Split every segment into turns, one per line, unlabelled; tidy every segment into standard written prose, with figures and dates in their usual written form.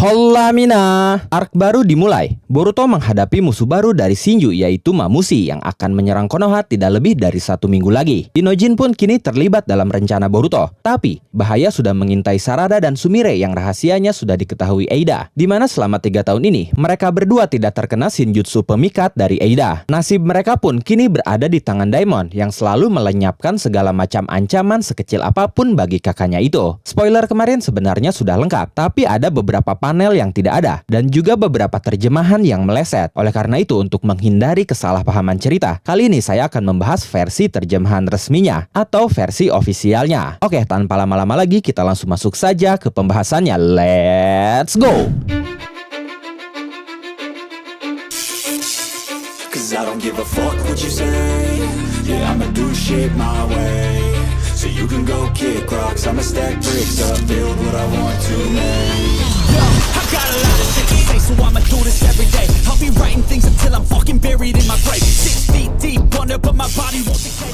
Hola Mina! Arc baru dimulai. Boruto menghadapi musuh baru dari Shinju yaitu Mamushi yang akan menyerang Konoha tidak lebih dari 1 minggu lagi. Inojin pun kini terlibat dalam rencana Boruto. Tapi, bahaya sudah mengintai Sarada dan Sumire yang rahasianya sudah diketahui Eida. Di mana selama 3 tahun ini, mereka berdua tidak terkena Shinjutsu pemikat dari Eida. Nasib mereka pun kini berada di tangan Daimon yang selalu melenyapkan segala macam ancaman sekecil apapun bagi kakaknya itu. Spoiler kemarin sebenarnya sudah lengkap, tapi ada beberapa panel yang tidak ada, dan juga beberapa terjemahan yang meleset. Oleh karena itu, untuk menghindari kesalahpahaman cerita, kali ini saya akan membahas versi terjemahan resminya, atau versi ofisialnya. Oke, tanpa lama-lama lagi, kita langsung masuk saja ke pembahasannya. Let's go!
Cause I don't give a fuck what you say. Yeah, I'ma do shit my way. So you can go kick rocks, I'ma stack bricks up, build what I want to make.
Yo, I got a lot of shit to say, so I'ma do this every day. I'll be writing things until I'm fucking buried in my grave. 6 feet deep under, but my body won't decay.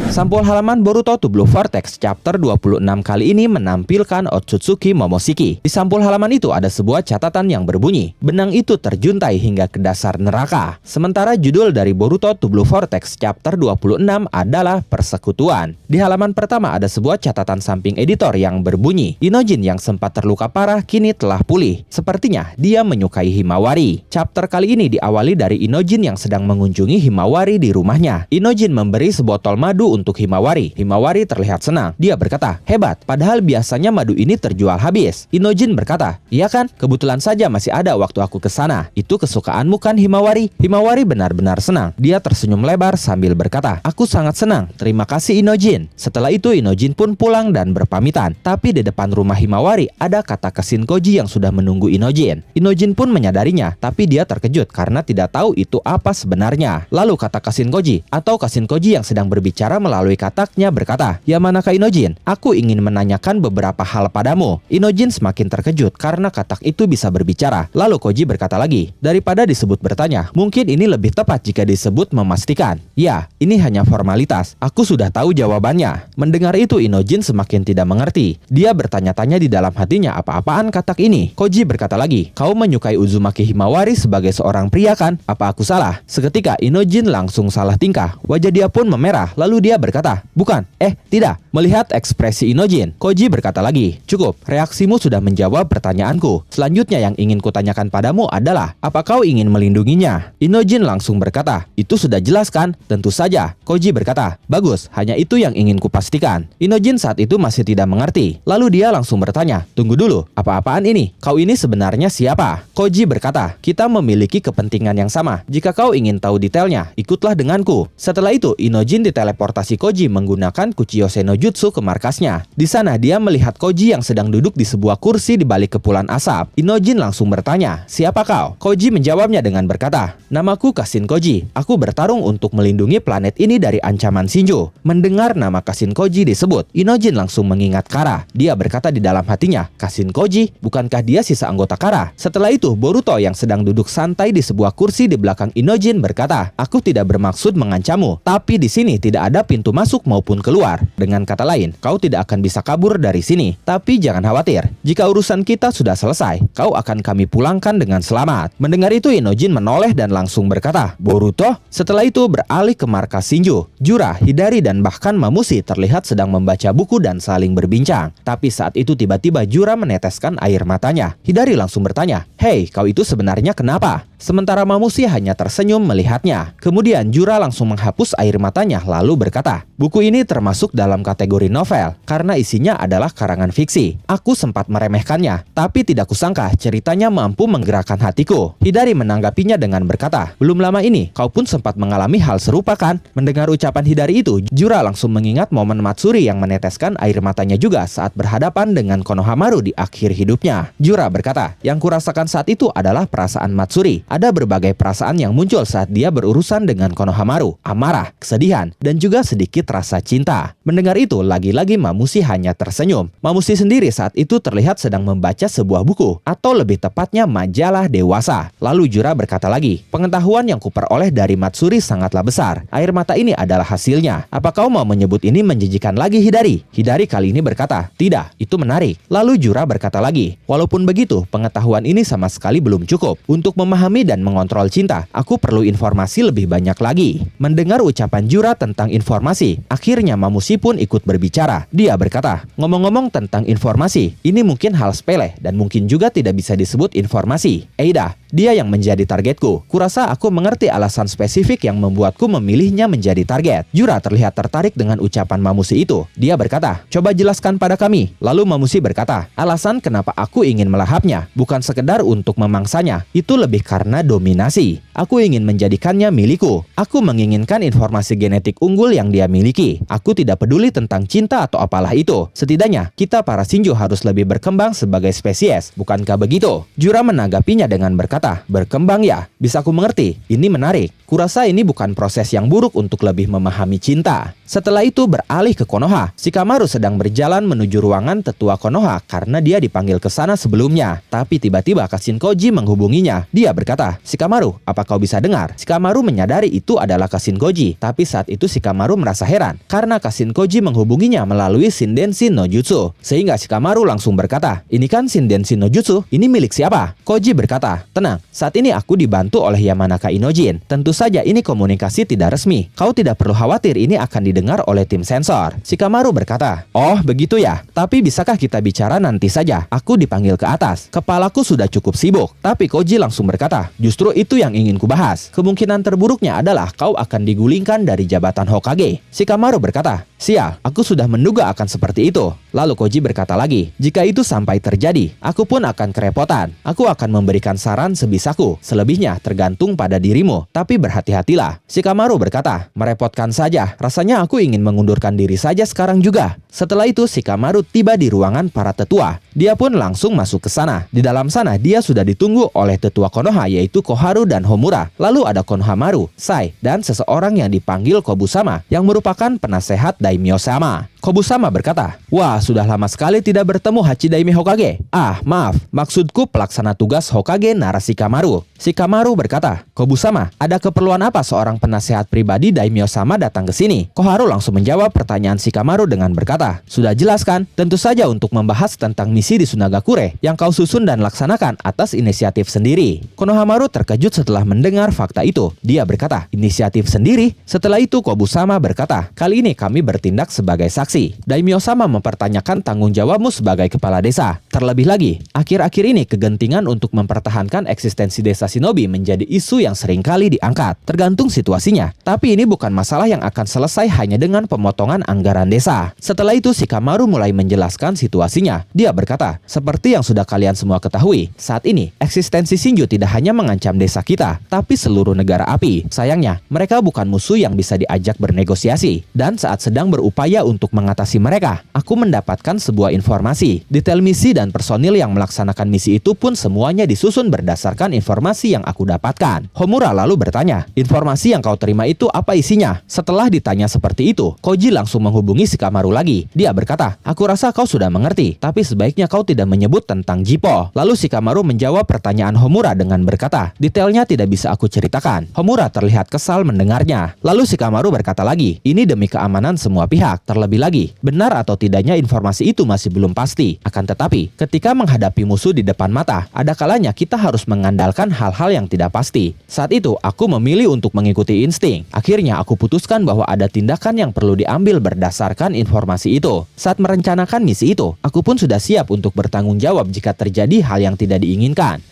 Sampul halaman Boruto to Blue Vortex chapter 26 kali ini menampilkan Otsutsuki Momoshiki. Di sampul halaman itu ada sebuah catatan yang berbunyi, benang itu terjuntai hingga ke dasar neraka. Sementara judul dari Boruto to Blue Vortex chapter 26 adalah Persekutuan. Di halaman pertama ada sebuah catatan samping editor yang berbunyi, Inojin yang sempat terluka parah kini telah pulih. Sepertinya dia menyukai Himawari. Chapter kali ini diawali dari Inojin yang sedang mengunjungi Himawari di rumahnya. Inojin memberi sebotol madu untuk Himawari. Himawari terlihat senang. Dia berkata, hebat, padahal biasanya madu ini terjual habis. Inojin berkata, iya kan? Kebetulan saja masih ada waktu aku ke sana. Itu kesukaanmu kan, Himawari? Himawari benar-benar senang. Dia tersenyum lebar sambil berkata, aku sangat senang. Terima kasih, Inojin. Setelah itu, Inojin pun pulang dan berpamitan. Tapi di depan rumah Himawari ada kata Kashin Koji yang sudah menunggu Inojin. Inojin pun menyadarinya, tapi dia terkejut karena tidak tahu itu apa sebenarnya. Lalu kata Kashin Koji, atau Kashin Koji yang sedang berbicara melalui kataknya berkata, Yamanaka Inojin, aku ingin menanyakan beberapa hal padamu. Inojin semakin terkejut karena katak itu bisa berbicara. Lalu Koji berkata lagi, daripada disebut bertanya, mungkin ini lebih tepat jika disebut memastikan. Ya, ini hanya formalitas. Aku sudah tahu jawabannya. Mendengar itu Inojin semakin tidak mengerti. Dia bertanya-tanya di dalam hatinya apa-apaan katak ini. Koji berkata lagi, kau menyukai Uzumaki Himawari sebagai seorang pria kan? Apa aku salah? Seketika Inojin langsung salah tingkah. Wajah dia pun memerah. Lalu dia berkata, bukan, tidak. Melihat ekspresi Inojin, Koji berkata lagi, cukup, reaksimu sudah menjawab pertanyaanku. Selanjutnya yang ingin kutanyakan padamu adalah, apa kau ingin melindunginya? Inojin langsung berkata, itu sudah jelas kan? Tentu saja. Koji berkata, bagus, hanya itu yang ingin kupastikan. Inojin saat itu masih tidak mengerti. Lalu dia langsung bertanya, tunggu dulu, apa-apaan ini? Kau ini sebenarnya siapa? Koji berkata, kita memiliki kepentingan yang sama. Jika kau ingin tahu detailnya, ikutlah denganku. Setelah itu, Inojin diteleportasi Koji menggunakan Kuchiyose no Jutsu ke markasnya. Di sana dia melihat Koji yang sedang duduk di sebuah kursi di balik kepulan asap. Inojin langsung bertanya, siapa kau? Koji menjawabnya dengan berkata, namaku Kashin Koji. Aku bertarung untuk melindungi planet ini dari ancaman Shinju. Mendengar nama Kashin Koji disebut, Inojin langsung mengingat Kara. Dia berkata di dalam hatinya, Kashin Koji, bukankah dia sisa anggota Kara? Setelah itu, Boruto yang sedang duduk santai di sebuah kursi di belakang Inojin berkata, aku tidak bermaksud mengancammu, tapi di sini tidak ada pintu masuk maupun keluar. Dengan kata lain, kau tidak akan bisa kabur dari sini. Tapi jangan khawatir, jika urusan kita sudah selesai, kau akan kami pulangkan dengan selamat. Mendengar itu Inojin menoleh dan langsung berkata, Boruto? Setelah itu beralih ke markas Shinju. Jura, Hidari dan bahkan Mamushi terlihat sedang membaca buku dan saling berbincang. Tapi saat itu tiba-tiba Jura meneteskan air matanya. Hidari langsung bertanya, hei, kau itu sebenarnya kenapa? Sementara Mamushi hanya tersenyum melihatnya. Kemudian Jura langsung menghapus air matanya lalu berkata, buku ini termasuk dalam kategori novel karena isinya adalah karangan fiksi. Aku sempat meremehkannya, tapi tidak kusangka ceritanya mampu menggerakkan hatiku. Hidari menanggapinya dengan berkata, belum lama ini kau pun sempat mengalami hal serupa kan? Mendengar ucapan Hidari itu, Jura langsung mengingat momen Matsuri yang meneteskan air matanya juga saat berhadapan dengan Konohamaru di akhir hidupnya. Jura berkata, yang kurasakan saat itu adalah perasaan Matsuri. Ada berbagai perasaan yang muncul saat dia berurusan dengan Konohamaru, amarah, kesedihan, dan juga sedikit rasa cinta. Mendengar itu, lagi-lagi Mamushi hanya tersenyum. Mamushi sendiri saat itu terlihat sedang membaca sebuah buku, atau lebih tepatnya majalah dewasa. Lalu Jura berkata lagi, pengetahuan yang kuperoleh dari Matsuri sangatlah besar. Air mata ini adalah hasilnya. Apa kau mau menyebut ini menjijikan lagi, Hidari? Hidari kali ini berkata, tidak, itu menarik. Lalu Jura berkata lagi, walaupun begitu, pengetahuan ini sama sekali belum cukup. Untuk memahami dan mengontrol cinta, aku perlu informasi lebih banyak lagi. Mendengar ucapan Jura tentang informasi, akhirnya Mamushi pun ikut berbicara. Dia berkata, ngomong-ngomong tentang informasi, ini mungkin hal sepele dan mungkin juga tidak bisa disebut informasi. Eida, dia yang menjadi targetku. Kurasa aku mengerti alasan spesifik yang membuatku memilihnya menjadi target. Jura terlihat tertarik dengan ucapan Mamushi itu. Dia berkata, coba jelaskan pada kami. Lalu Mamushi berkata, alasan kenapa aku ingin melahapnya bukan sekedar untuk memangsanya. Itu lebih karena dominasi. Aku ingin menjadikannya milikku. Aku menginginkan informasi genetik unggul yang dia miliki. Aku tidak peduli tentang cinta atau apalah itu. Setidaknya, kita para Shinju harus lebih berkembang sebagai spesies. Bukankah begitu? Jura menanggapinya dengan berkata, berkembang ya? Bisa aku mengerti. Ini menarik. Kurasa ini bukan proses yang buruk untuk lebih memahami cinta. Setelah itu beralih ke Konoha. Shikamaru sedang berjalan menuju ruangan tetua Konoha karena dia dipanggil ke sana sebelumnya. Tapi tiba-tiba Kashin Koji menghubunginya. Dia berkata, Shikamaru, apa kau bisa dengar? Shikamaru menyadari itu adalah Kashin Koji. Tapi saat itu Shikamaru merasa heran karena Kashin Koji menghubunginya melalui Shindenshi no Jutsu. Sehingga Shikamaru langsung berkata, ini kan Shindenshi no Jutsu? Ini milik siapa? Koji berkata, tenang, saat ini aku dibantu oleh Yamanaka Inojin. Tentu saja ini komunikasi tidak resmi. Kau tidak perlu khawatir ini akan didengar oleh tim sensor. Shikamaru berkata, oh begitu ya. Tapi bisakah kita bicara nanti saja? Aku dipanggil ke atas. Kepalaku sudah cukup sibuk. Tapi Koji langsung berkata, justru itu yang ingin kubahas. Kemungkinan terburuknya adalah kau akan digulingkan dari jabatan Hokage. Shikamaru berkata, sial, aku sudah menduga akan seperti itu. Lalu Koji berkata lagi, jika itu sampai terjadi, aku pun akan kerepotan. Aku akan memberikan saran sebisaku. Selebihnya tergantung pada dirimu. Tapi berhati-hatilah. Shikamaru berkata, merepotkan saja. Rasanya aku ingin mengundurkan diri saja sekarang juga. Setelah itu Shikamaru tiba di ruangan para tetua. Dia pun langsung masuk ke sana. Di dalam sana dia sudah ditunggu oleh tetua Konoha yaitu Koharu dan Homura. Lalu ada Konohamaru, Sai, dan seseorang yang dipanggil Kobusama yang merupakan penasehat Daimyo-sama. Kobusama berkata, wah sudah lama sekali tidak bertemu Hachidaime Hokage. Ah maaf, maksudku pelaksana tugas Hokage Narashikamaru. Shikamaru berkata, Kobusama, ada keperluan apa seorang penasehat pribadi Daimyo-sama datang ke sini? Koharu langsung menjawab pertanyaan Shikamaru dengan berkata, sudah jelas kan? Tentu saja untuk membahas tentang misi di Sunagakure yang kau susun dan laksanakan atas inisiatif sendiri. Konohamaru terkejut setelah mendengar fakta itu. Dia berkata, inisiatif sendiri? Setelah itu Kobusama berkata, kali ini kami bertindak sebagai saksi. Daimyo-sama mempertanyakan tanggung jawabmu sebagai kepala desa. Terlebih lagi, akhir-akhir ini kegentingan untuk mempertahankan eksistensi desa Shinobi menjadi isu yang sering kali diangkat. Tergantung situasinya. Tapi ini bukan masalah yang akan selesai hanya dengan pemotongan anggaran desa. Setelah itu Shikamaru mulai menjelaskan situasinya. Dia berkata, seperti yang sudah kalian semua ketahui, saat ini eksistensi Shinju tidak hanya mengancam desa kita, tapi seluruh negara api. Sayangnya, mereka bukan musuh yang bisa diajak bernegosiasi. Dan saat sedang berupaya untuk mengatasi mereka, aku mendapatkan sebuah informasi. Detail misi dan personil yang melaksanakan misi itu pun semuanya disusun berdasarkan informasi yang aku dapatkan. Homura lalu bertanya, informasi yang kau terima itu apa isinya? Setelah ditanya seperti itu, Koji langsung menghubungi Shikamaru lagi. Dia berkata, aku rasa kau sudah mengerti, tapi sebaiknya kau tidak menyebut tentang Jippo. Lalu Shikamaru menjawab pertanyaan Homura dengan berkata, detailnya tidak bisa aku ceritakan. Homura terlihat kesal mendengarnya. Lalu Shikamaru berkata lagi, ini demi keamanan semua pihak. Terlebih lagi, benar atau tidaknya informasi itu masih belum pasti. Akan tetapi, ketika menghadapi musuh di depan mata, ada kalanya kita harus mengandalkan hal-hal yang tidak pasti. Saat itu, aku memilih untuk mengikuti insting. Akhirnya, aku putuskan bahwa ada tindakan yang perlu diambil berdasarkan informasi itu. Saat merencanakan misi itu, aku pun sudah siap untuk bertanggung jawab jika terjadi hal yang tidak diinginkan.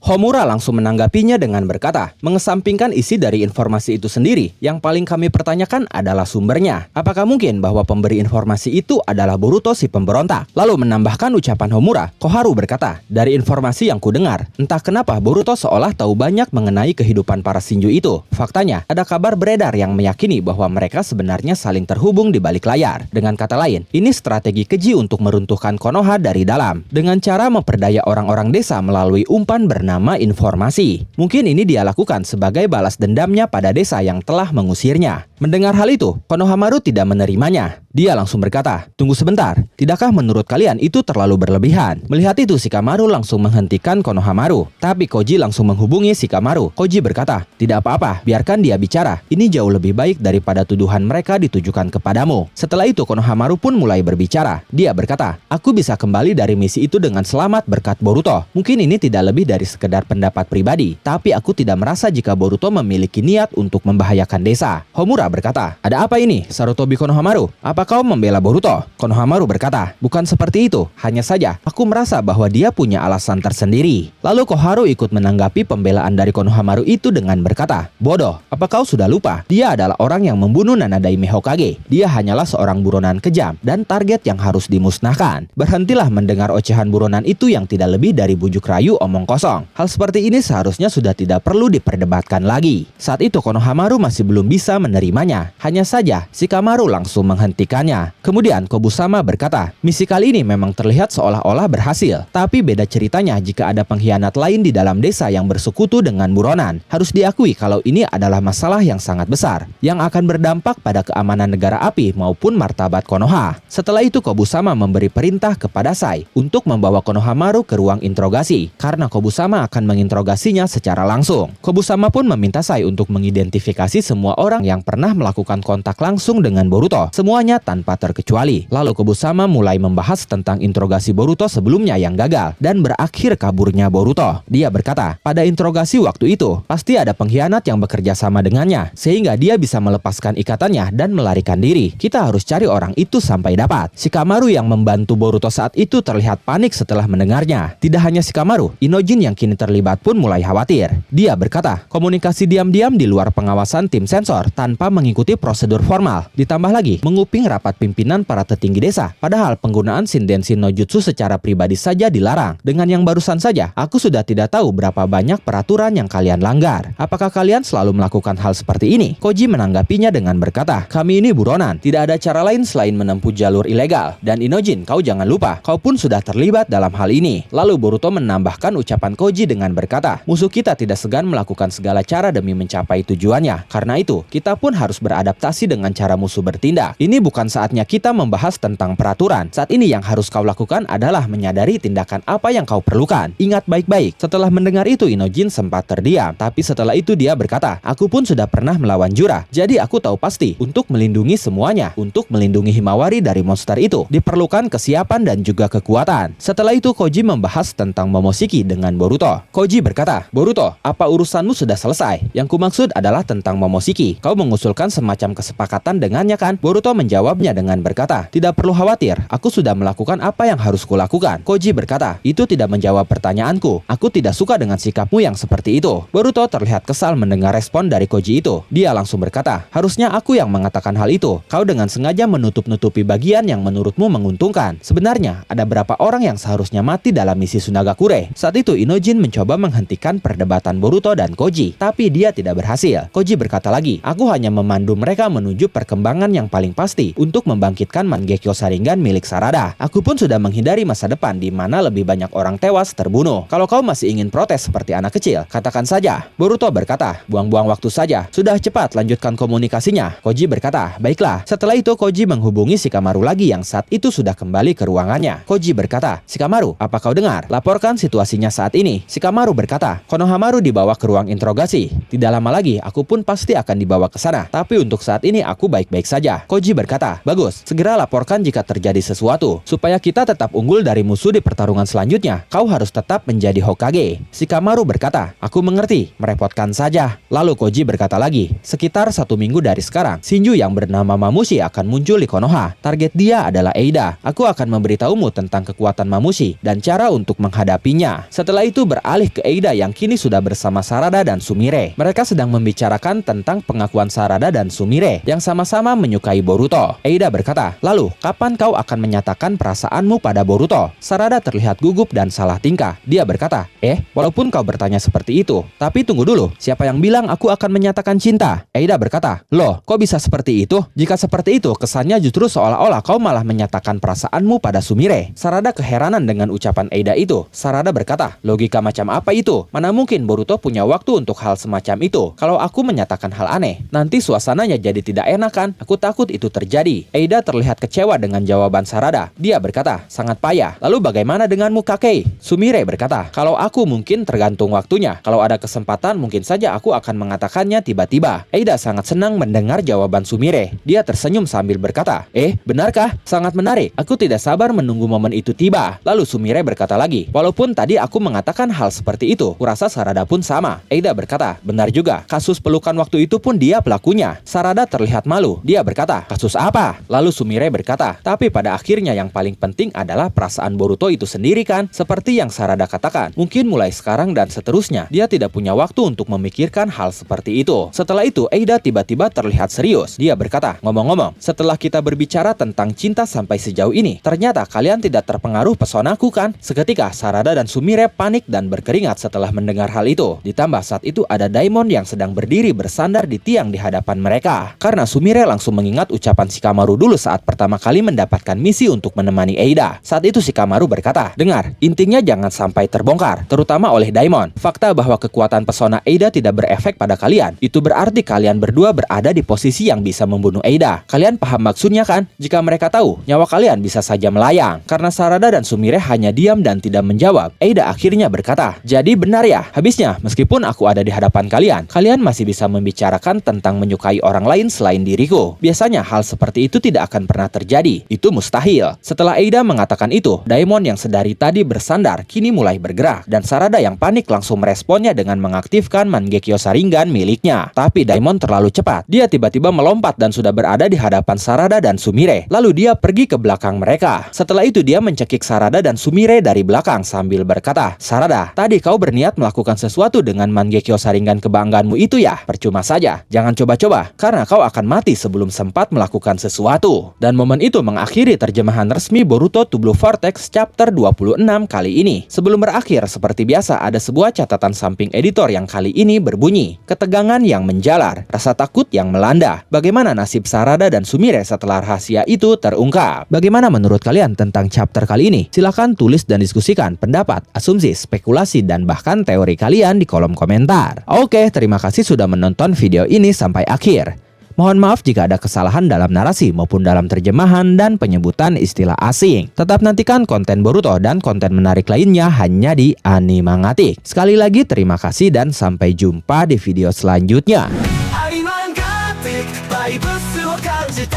Homura langsung menanggapinya dengan berkata, mengesampingkan isi dari informasi itu sendiri, Yang paling kami pertanyakan adalah sumbernya. Apakah mungkin bahwa pemberi informasi itu adalah Boruto si pemberontak? Lalu menambahkan ucapan Homura, Koharu berkata, dari informasi yang kudengar, entah kenapa Boruto seolah tahu banyak mengenai kehidupan para Shinju itu. Faktanya, ada kabar beredar yang meyakini bahwa mereka sebenarnya saling terhubung di balik layar. Dengan kata lain, ini strategi keji untuk meruntuhkan Konoha dari dalam, dengan cara memperdaya orang-orang desa melalui umpan bernama informasi. Mungkin ini dia lakukan sebagai balas dendamnya pada desa yang telah mengusirnya. Mendengar hal itu, Konohamaru tidak menerimanya. Dia langsung berkata, tunggu sebentar, tidakkah menurut kalian itu terlalu berlebihan? Melihat itu, Shikamaru langsung menghentikan Konohamaru. Tapi Koji langsung menghubungi Shikamaru. Koji berkata, tidak apa-apa, biarkan dia bicara. Ini jauh lebih baik daripada tuduhan mereka ditujukan kepadamu. Setelah itu, Konohamaru pun mulai berbicara. Dia berkata, aku bisa kembali dari misi itu dengan selamat berkat Boruto. Mungkin ini tidak lebih dari sekedar pendapat pribadi, tapi aku tidak merasa jika Boruto memiliki niat untuk membahayakan desa. Homura berkata, ada apa ini, Sarutobi Konohamaru? Apa kau membela Boruto? Konohamaru berkata, bukan seperti itu. Hanya saja, aku merasa bahwa dia punya alasan tersendiri. Lalu Koharu ikut menanggapi pembelaan dari Konohamaru itu dengan berkata, bodoh, apa kau sudah lupa? Dia adalah orang yang membunuh Nanadaime Hokage. Dia hanyalah seorang buronan kejam dan target yang harus dimusnahkan. Berhentilah mendengar ocehan buronan itu yang tidak lebih dari bujuk rayu omong kosong. Hal seperti ini seharusnya sudah tidak perlu diperdebatkan lagi. Saat itu Konohamaru masih belum bisa menerimanya. Hanya saja, Shikamaru langsung menghentikannya. Kemudian Kobusama berkata, misi kali ini memang terlihat seolah-olah berhasil. Tapi beda ceritanya jika ada pengkhianat lain di dalam desa yang bersekutu dengan buronan. Harus diakui kalau ini adalah masalah yang sangat besar, yang akan berdampak pada keamanan negara api maupun martabat Konoha. Setelah itu Kobusama memberi perintah kepada Sai untuk membawa Konohamaru ke ruang interogasi, karena Kobusama akan menginterogasinya secara langsung. Kobusama pun meminta Sai untuk mengidentifikasi semua orang yang pernah melakukan kontak langsung dengan Boruto, semuanya tanpa terkecuali. Lalu Kobusama mulai membahas tentang interogasi Boruto sebelumnya yang gagal dan berakhir kaburnya Boruto. Dia berkata, pada interogasi waktu itu, pasti ada pengkhianat yang bekerja sama dengannya, sehingga dia bisa melepaskan ikatannya dan melarikan diri. Kita harus cari orang itu sampai dapat. Shikamaru yang membantu Boruto saat itu terlihat panik setelah mendengarnya. Tidak hanya Shikamaru, Inojin yang kini terlibat pun mulai khawatir. Dia berkata, komunikasi diam-diam di luar pengawasan tim sensor tanpa mengikuti prosedur formal. Ditambah lagi, menguping rapat pimpinan para petinggi desa. Padahal penggunaan Shinden-shin no Jutsu secara pribadi saja dilarang. Dengan yang barusan saja, aku sudah tidak tahu berapa banyak peraturan yang kalian langgar. Apakah kalian selalu melakukan hal seperti ini? Koji menanggapinya dengan berkata, kami ini buronan. Tidak ada cara lain selain menempuh jalur ilegal. Dan Inojin, kau jangan lupa, kau pun sudah terlibat dalam hal ini. Lalu Boruto menambahkan ucapan Koji dengan berkata, musuh kita tidak segan melakukan segala cara demi mencapai tujuannya. Karena itu, kita pun harus beradaptasi dengan cara musuh bertindak. Ini bukan saatnya kita membahas tentang peraturan. Saat ini yang harus kau lakukan adalah menyadari tindakan apa yang kau perlukan. Ingat baik-baik. Setelah mendengar itu, Inojin sempat terdiam. Tapi setelah itu dia berkata, aku pun sudah pernah melawan Jura. Jadi aku tahu pasti, untuk melindungi semuanya, untuk melindungi Himawari dari monster itu, diperlukan kesiapan dan juga kekuatan. Setelah itu Koji membahas tentang Momoshiki dengan Boruto. Koji berkata, Boruto, apa urusanmu sudah selesai? Yang kumaksud adalah tentang Momoshiki. Kau mengusulkan semacam kesepakatan dengannya kan? Boruto menjawabnya dengan berkata, tidak perlu khawatir, aku sudah melakukan apa yang harus kulakukan. Koji berkata, itu tidak menjawab pertanyaanku. Aku tidak suka dengan sikapmu yang seperti itu. Boruto terlihat kesal mendengar respon dari Koji itu. Dia langsung berkata, harusnya aku yang mengatakan hal itu. Kau dengan sengaja menutup-nutupi bagian yang menurutmu menguntungkan. Sebenarnya, ada berapa orang yang seharusnya mati dalam misi Sunagakure? Saat itu Inojin mencoba menghentikan perdebatan Boruto dan Koji, tapi dia tidak berhasil. Koji berkata lagi, aku hanya memandu mereka menuju perkembangan yang paling pasti untuk membangkitkan Mangekyo Sharingan milik Sarada. Aku pun sudah menghindari masa depan di mana lebih banyak orang tewas terbunuh. Kalau kau masih ingin protes seperti anak kecil, katakan saja. Boruto berkata, buang-buang waktu saja. Sudah cepat lanjutkan komunikasinya. Koji berkata, baiklah. Setelah itu Koji menghubungi Shikamaru lagi yang saat itu sudah kembali ke ruangannya. Koji berkata, Shikamaru, apa kau dengar? Laporkan situasinya saat ini. Shikamaru berkata, Konohamaru dibawa ke ruang interogasi. Tidak lama lagi, aku pun pasti akan dibawa ke sana. Tapi untuk saat ini aku baik-baik saja. Koji berkata, berkata, "Bagus, segera laporkan jika terjadi sesuatu. Supaya kita tetap unggul dari musuh di pertarungan selanjutnya, kau harus tetap menjadi Hokage." Shikamaru berkata, "Aku mengerti, merepotkan saja." Lalu Koji berkata lagi, "Sekitar 1 minggu dari sekarang, Shinju yang bernama Mamushi akan muncul di Konoha. Target dia adalah Eida. Aku akan memberitahumu tentang kekuatan Mamushi dan cara untuk menghadapinya." Setelah itu beralih ke Eida yang kini sudah bersama Sarada dan Sumire. Mereka sedang membicarakan tentang pengakuan Sarada dan Sumire yang sama-sama menyukai Boruto. Eida berkata, "Lalu, kapan kau akan menyatakan perasaanmu pada Boruto?" Sarada terlihat gugup dan salah tingkah. Dia berkata, Walaupun kau bertanya seperti itu, tapi tunggu dulu, siapa yang bilang aku akan menyatakan cinta?" Eida berkata, "Loh, kok bisa seperti itu? Jika seperti itu, kesannya justru seolah-olah kau malah menyatakan perasaanmu pada Sumire." Sarada keheranan dengan ucapan Eida itu. Sarada berkata, "Logika macam apa itu? Mana mungkin Boruto punya waktu untuk hal semacam itu? Kalau aku menyatakan hal aneh, nanti suasananya jadi tidak enak kan? Aku takut itu terjadi." Eida terlihat kecewa dengan jawaban Sarada. Dia berkata, "Sangat payah. Lalu bagaimana denganmu, Kakei?" Sumire berkata, "Kalau aku mungkin tergantung waktunya. Kalau ada kesempatan mungkin saja aku akan mengatakannya tiba-tiba." Eida sangat senang mendengar jawaban Sumire. Dia tersenyum sambil berkata, "Benarkah? Sangat menarik. Aku tidak sabar menunggu momen itu tiba." Lalu Sumire berkata lagi, "Walaupun tadi aku mengatakan hal seperti itu, kurasa Sarada pun sama." Eida berkata, "Benar juga. Kasus pelukan waktu itu pun dia pelakunya." Sarada terlihat malu. Dia berkata, "Kasus apa?" Lalu Sumire berkata, "Tapi pada akhirnya yang paling penting adalah perasaan Boruto itu sendiri kan? Seperti yang Sarada katakan, mungkin mulai sekarang dan seterusnya, dia tidak punya waktu untuk memikirkan hal seperti itu." Setelah itu, Eida tiba-tiba terlihat serius. Dia berkata, "Ngomong-ngomong, setelah kita berbicara tentang cinta sampai sejauh ini, ternyata kalian tidak terpengaruh pesonaku kan?" Seketika, Sarada dan Sumire panik dan berkeringat setelah mendengar hal itu. Ditambah saat itu ada Daimon yang sedang berdiri bersandar di tiang di hadapan mereka. Karena Sumire langsung mengingat ucapan Shikamaru dulu saat pertama kali mendapatkan misi untuk menemani Eida. Saat itu Shikamaru berkata, "Dengar, intinya jangan sampai terbongkar, terutama oleh Daimon. Fakta bahwa kekuatan pesona Eida tidak berefek pada kalian, itu berarti kalian berdua berada di posisi yang bisa membunuh Eida. Kalian paham maksudnya kan? Jika mereka tahu, nyawa kalian bisa saja melayang." Karena Sarada dan Sumire hanya diam dan tidak menjawab, Eida akhirnya berkata, "Jadi benar ya, habisnya meskipun aku ada di hadapan kalian, kalian masih bisa membicarakan tentang menyukai orang lain selain diriku. Biasanya hal seperti itu tidak akan pernah terjadi. Itu mustahil." Setelah Eida mengatakan itu, Daimon yang sedari tadi bersandar kini mulai bergerak, dan Sarada yang panik langsung meresponnya dengan mengaktifkan Mangekyo Sharingan miliknya. Tapi Daimon terlalu cepat. Dia tiba-tiba melompat dan sudah berada di hadapan Sarada dan Sumire. Lalu dia pergi ke belakang mereka. Setelah itu dia mencekik Sarada dan Sumire dari belakang sambil berkata, "Sarada, tadi kau berniat melakukan sesuatu dengan Mangekyo Sharingan kebanggaanmu itu ya? Percuma saja. Jangan coba-coba, karena kau akan mati sebelum sempat melakukan sesuatu." Dan momen itu mengakhiri terjemahan resmi Boruto to Blue Vortex chapter 26 kali ini. Sebelum berakhir, seperti biasa ada sebuah catatan samping editor yang kali ini berbunyi, "Ketegangan yang menjalar, rasa takut yang melanda. Bagaimana nasib Sarada dan Sumire setelah rahasia itu terungkap?" Bagaimana menurut kalian tentang chapter kali ini? Silahkan tulis dan diskusikan pendapat, asumsi, spekulasi, dan bahkan teori kalian di kolom komentar. Oke, terima kasih sudah menonton video ini sampai akhir. Mohon maaf jika ada kesalahan dalam narasi maupun dalam terjemahan dan penyebutan istilah asing. Tetap nantikan konten Boruto dan konten menarik lainnya hanya di Animangatik. Sekali lagi terima kasih dan sampai jumpa di video selanjutnya.
アニマンガティックバイブスを感じて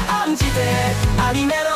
案じてアニメの